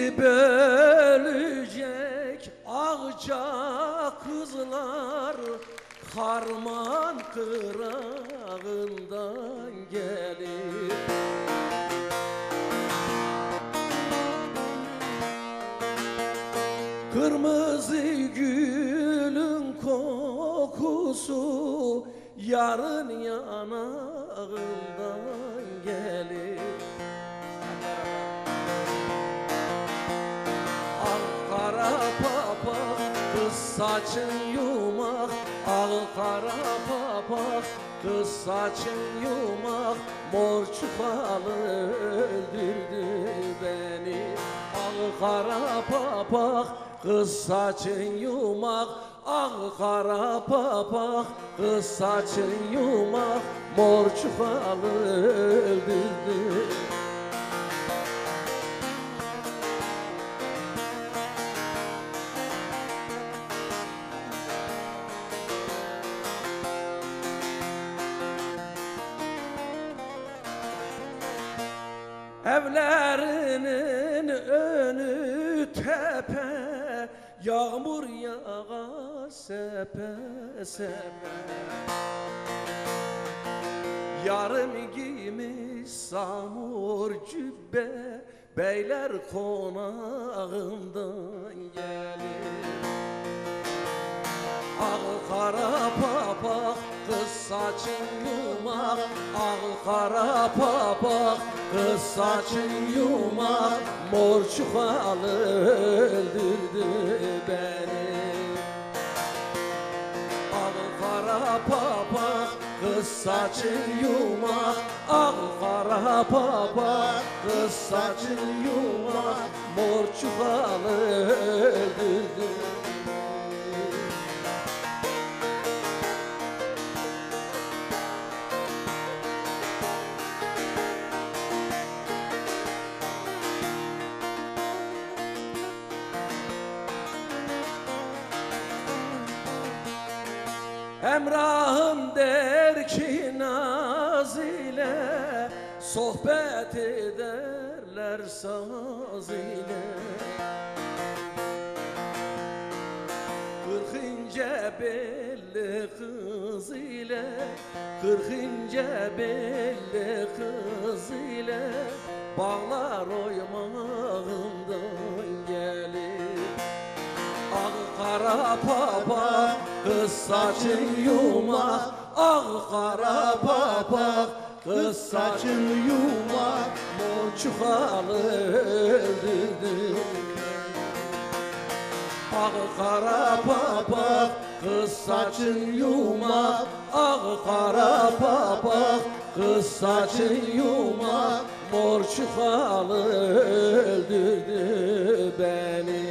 Bizi bölecek ağca kızlar harman kırağından gelir. Kırmızı gülün kokusu yarın yanağından gelir. Kara papak, kız saçın yumak. Al kara papak, kız saçın yumak. Mor çuvalı öldürdü beni. Al kara papak, kız saçın yumak. Al kara papak, kız saçın yumak. Mor çuvalı öldürdü. Evlerinin önü tepe, yağmur yağar sepe sepe. Yarım giymiş samur cübbe, beyler konağından gelir. Al kara papak, kız saçın yumak. Al kara papak, kız saçın yumak. Mor çuvalı öldürdü beni. Al kara papak, kız saçın yumak. Al kara papak, kız saçın yumak. Mor çuvalı öldürdü. Emrahım der ki naz ile, sohbet ederler saz ile. 40 ince belli kız ile, 40 ince belli kız ile. Bağlar oymağından gelir. Al kara papak, kız saçın yumak. Al kara papak, kız saçın yumak. Mor çuvalı öldürdü. Al kara papak, kız saçın yumak. Al kara papak, kız saçın yumak. Mor çuvalı öldürdü beni.